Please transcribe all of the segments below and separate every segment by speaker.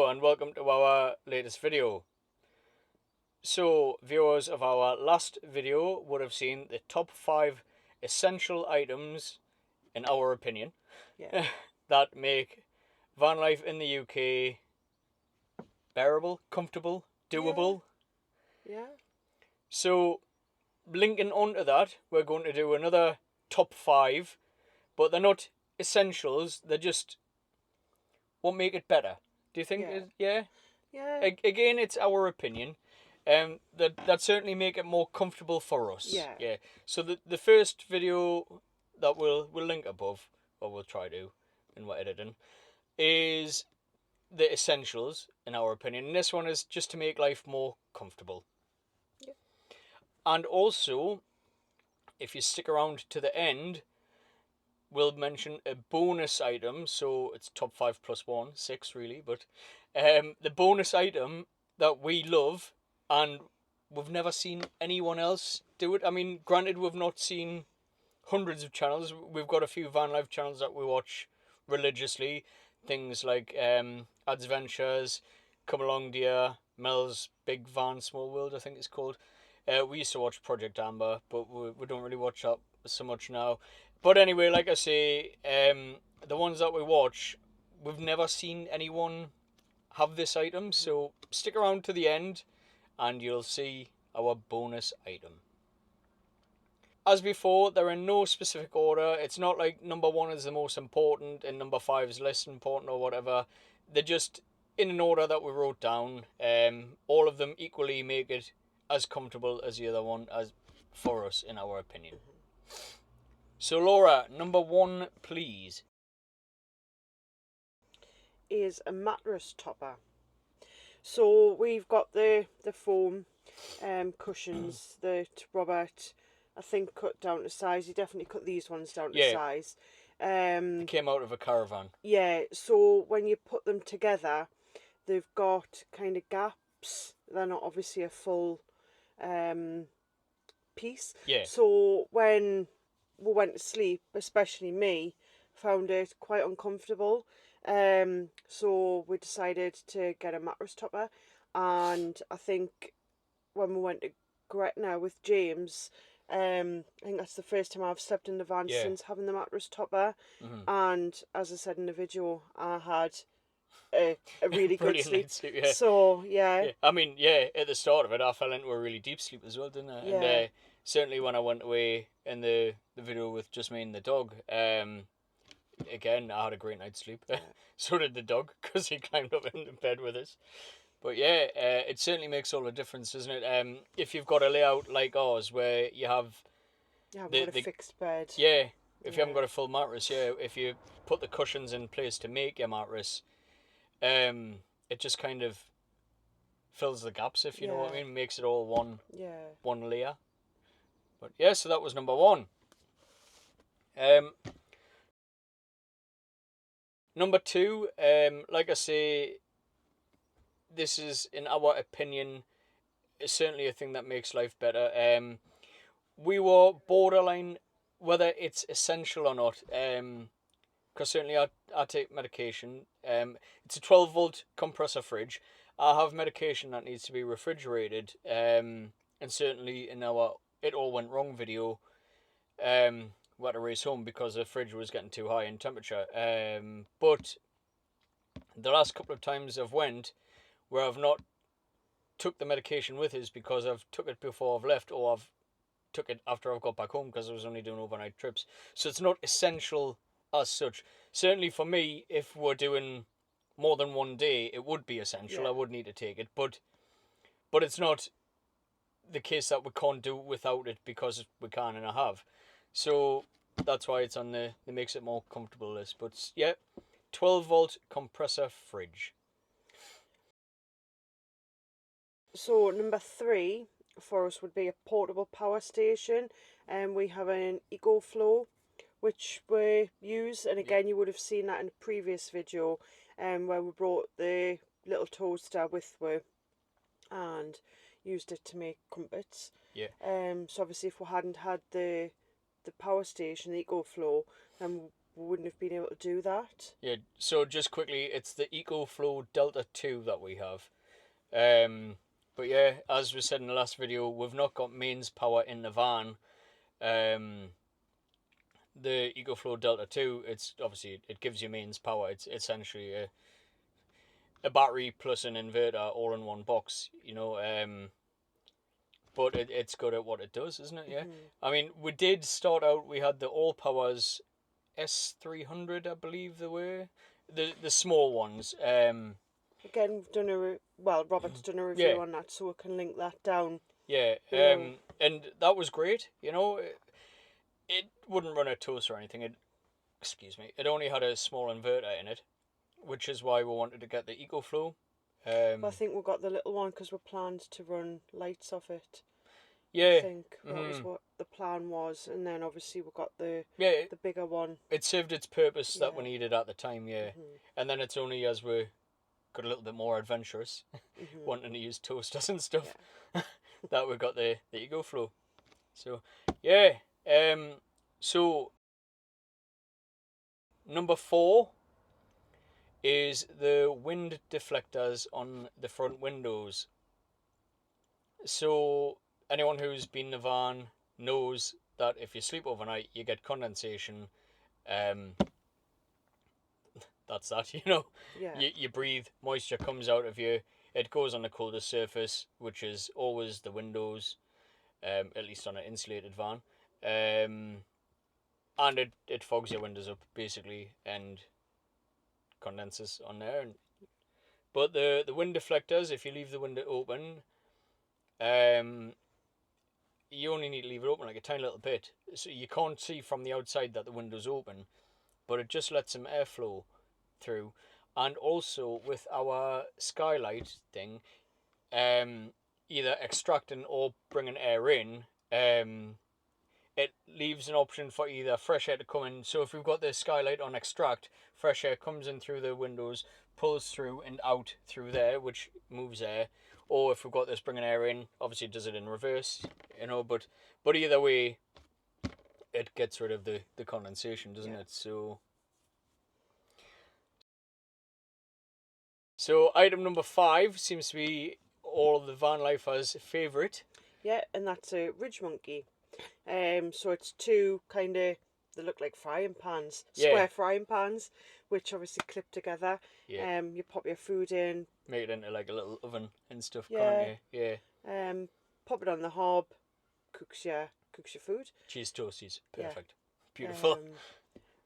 Speaker 1: Hello and welcome to our latest video. So, viewers of our last video would have seen the top 5 essential items, in our opinion, that make van life in the UK bearable, comfortable, doable.
Speaker 2: Yeah.
Speaker 1: So, linking onto that, we're going to do another top 5, but they're not essentials, they're just what make it better. Do you think?
Speaker 2: Yeah.
Speaker 1: Again, it's our opinion. That certainly make it more comfortable for us.
Speaker 2: Yeah.
Speaker 1: So the first video that we'll link above, or we'll try to, in we're editing, is the essentials in our opinion. And this one is just to make life more comfortable.
Speaker 2: Yeah.
Speaker 1: And also, if you stick around to the end, we'll mention a bonus item. So it's top 5 plus 1, 6 really, but the bonus item that we love and we've never seen anyone else do it. I mean, granted, we've not seen hundreds of channels. We've got a few van life channels that we watch religiously. Things like Adventures, Come Along Dear, Mel's Big Van Small World, I think it's called. We used to watch Project Amber, but we don't really watch that so much now. But anyway, like I say, the ones that we watch, we've never seen anyone have this item, so stick around to the end and you'll see our bonus item. As before, they're in no specific order. It's not like number 1 is the most important and number 5 is less important or whatever. They're just in an order that we wrote down. All of them equally make it as comfortable as the other one, as for us, in our opinion. So Laura, number 1, please.
Speaker 2: Is a mattress topper. So we've got the foam cushions that Robert, I think, cut down to size. He definitely cut these ones down to size.
Speaker 1: They came out of a caravan.
Speaker 2: Yeah, so when you put them together, they've got kind of gaps. They're not obviously a full piece.
Speaker 1: Yeah.
Speaker 2: So when we went to sleep, especially me, found it quite uncomfortable. So we decided to get a mattress topper, and I think when we went to Gretna with James, I think that's the first time I've slept in the van since having the mattress topper. And as I said in the video, I had a really good sleep. So yeah.
Speaker 1: I mean, at the start of it, I fell into a really deep sleep as well, didn't I?
Speaker 2: Yeah.
Speaker 1: And certainly when I went away in the video with just me and the dog, again, I had a great night's sleep. So did the dog, because he climbed up into bed with us. But yeah, it certainly makes all the difference, doesn't it? If you've got a layout like ours where you have
Speaker 2: a fixed bed.
Speaker 1: Yeah, if you haven't got a full mattress, if you put the cushions in place to make your mattress, it just kind of fills the gaps, if you know what I mean, makes it all one layer. But yeah, so that was number 1. Number 2, like I say, this is, in our opinion, is certainly a thing that makes life better. We were borderline whether it's essential or not, because certainly I take medication. It's a 12-volt compressor fridge. I have medication that needs to be refrigerated, and certainly in our It All Went Wrong video, we had to race home because the fridge was getting too high in temperature. But the last couple of times I've went where I've not took the medication with us because I've took it before I've left, or I've took it after I've got back home because I was only doing overnight trips. So it's not essential as such. Certainly for me, if we're doing more than one day, it would be essential. I would need to take it, but it's not the case that we can't do without it because we can, and I have. So that's why it's on the makes it more comfortable list. But yeah, 12-volt compressor fridge.
Speaker 2: So number 3 for us would be a portable power station, and we have an EcoFlow which we use, and again you would have seen that in a previous video where we brought the little toaster with we and used it to make crumpets. So obviously if we hadn't had the power station, the EcoFlow, then we wouldn't have been able to do that.
Speaker 1: Yeah, so just quickly, it's the EcoFlow Delta 2 that we have. But yeah, as we said in the last video, we've not got mains power in the van. The EcoFlow Delta 2, it's obviously, it gives you mains power. It's essentially a battery plus an inverter all in one box, you know. But it's good at what it does, isn't it? Yeah. I mean, we did start out, we had the All Powers S300, I believe they were. The small ones.
Speaker 2: Again, we've done Robert's done a review
Speaker 1: Yeah.
Speaker 2: on that, so we can link that down.
Speaker 1: Yeah.
Speaker 2: Below.
Speaker 1: And that was great, you know. It wouldn't run a toaster or anything. Excuse me. It only had a small inverter in it, which is why we wanted to get the EcoFlow.
Speaker 2: But I think we got the little one because we planned to run lights off it.
Speaker 1: Yeah.
Speaker 2: I think that was what the plan was, and then obviously we got the bigger one.
Speaker 1: It served its purpose that we needed at the time, yeah. And then it's only as we got a little bit more adventurous, wanting to use toasters and stuff, that we got the EcoFlow. So yeah. So number 4 is the wind deflectors on the front windows. So anyone who's been in the van knows that if you sleep overnight, you get condensation. That's that, you know.
Speaker 2: Yeah.
Speaker 1: You breathe, moisture comes out of you. It goes on the coldest surface, which is always the windows, at least on an insulated van. And it fogs your windows up, basically, and condenses on there. But the wind deflectors, if you leave the window open, you only need to leave it open like a tiny little bit. So you can't see from the outside that the window's open, but it just lets some airflow through. And also with our skylight thing, either extracting or bringing air in, it leaves an option for either fresh air to come in. So if we've got the skylight on extract, fresh air comes in through the windows, pulls through and out through there, which moves air. Or if we've got this bringing air in, obviously it does it in reverse, you know. But either way, it gets rid of the condensation, doesn't it? So item number 5 seems to be all of the Vanlifers' favourite.
Speaker 2: Yeah, and that's a Ridge Monkey. So it's two kind of, they look like frying pans, square frying pans, which obviously clip together.
Speaker 1: Yeah.
Speaker 2: You pop your food in.
Speaker 1: Make it into like a little oven and stuff, can't you? Yeah.
Speaker 2: Pop it on the hob, cooks your food.
Speaker 1: Cheese toasties, perfect, beautiful.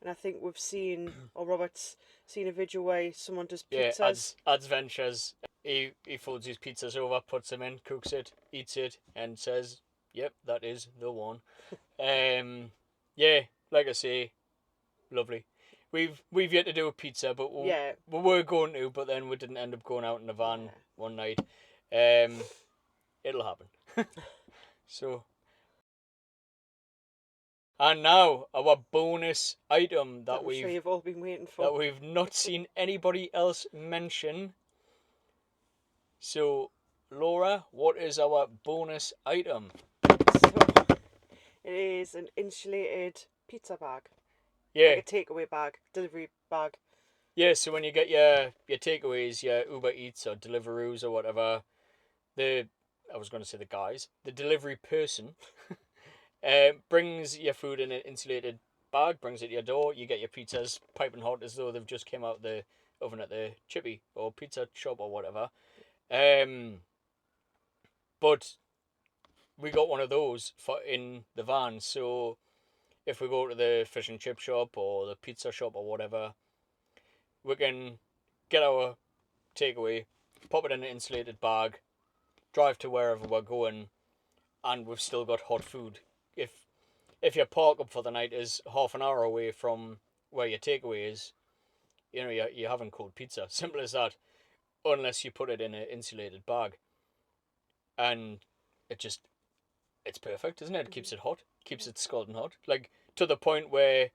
Speaker 2: And I think we've seen, or Robert's seen a video where someone does pizzas.
Speaker 1: Yeah, adds ventures. He folds his pizzas over, puts them in, cooks it, eats it, and says, "Yep, that is the one." Yeah, like I say, lovely. We've yet to do a pizza, but we were going to, but then we didn't end up going out in the van one night. It'll happen. So. And now our bonus item that
Speaker 2: I'm sure you've all been waiting for.
Speaker 1: That we've not seen anybody else mention. So, Laura, what is our bonus item?
Speaker 2: So, it is an insulated pizza bag.
Speaker 1: Yeah.
Speaker 2: Like a takeaway bag, delivery bag.
Speaker 1: Yeah, so when you get your takeaways, your Uber Eats or Deliveroos or whatever, the delivery person brings your food in an insulated bag, brings it to your door. You get your pizzas piping hot as though they've just came out of the oven at the chippy or pizza shop or whatever. But we got one of those in the van, so if we go to the fish and chip shop or the pizza shop or whatever, we can get our takeaway, pop it in an insulated bag, drive to wherever we're going, and we've still got hot food. If your park up for the night is half an hour away from where your takeaway is, you know, you're having cold pizza. Simple as that. Unless you put it in an insulated bag. And it's perfect, isn't it? It keeps it hot. Keeps it scalding hot. Like, to the point where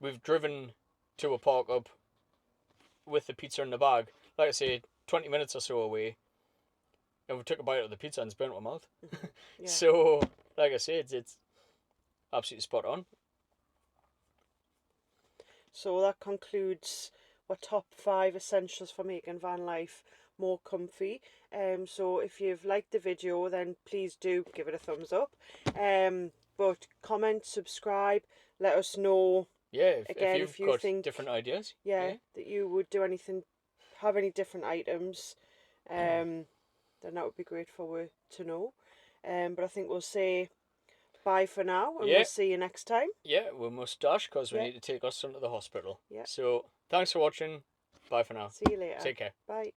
Speaker 1: we've driven to a park up with the pizza in the bag. Like I say, 20 minutes or so away. And we took a bite of the pizza and it's burnt our mouth. Yeah. So, like I say, it's absolutely spot on.
Speaker 2: So that concludes our top 5 essentials for making van life more comfy. So if you've liked the video, then please do give it a thumbs up. But comment, subscribe, let us know.
Speaker 1: Yeah,
Speaker 2: Again,
Speaker 1: if
Speaker 2: if
Speaker 1: you've
Speaker 2: you
Speaker 1: got
Speaker 2: think,
Speaker 1: different ideas.
Speaker 2: yeah, that you would do anything, have any different items, then that would be great for to know. But I think we'll say bye for now, and
Speaker 1: Yeah.
Speaker 2: we'll see you next time.
Speaker 1: Yeah, we must dash because we
Speaker 2: Yeah.
Speaker 1: need to take our son to the hospital.
Speaker 2: Yeah.
Speaker 1: So, thanks for watching. Bye for now.
Speaker 2: See you later.
Speaker 1: Take care.
Speaker 2: Bye.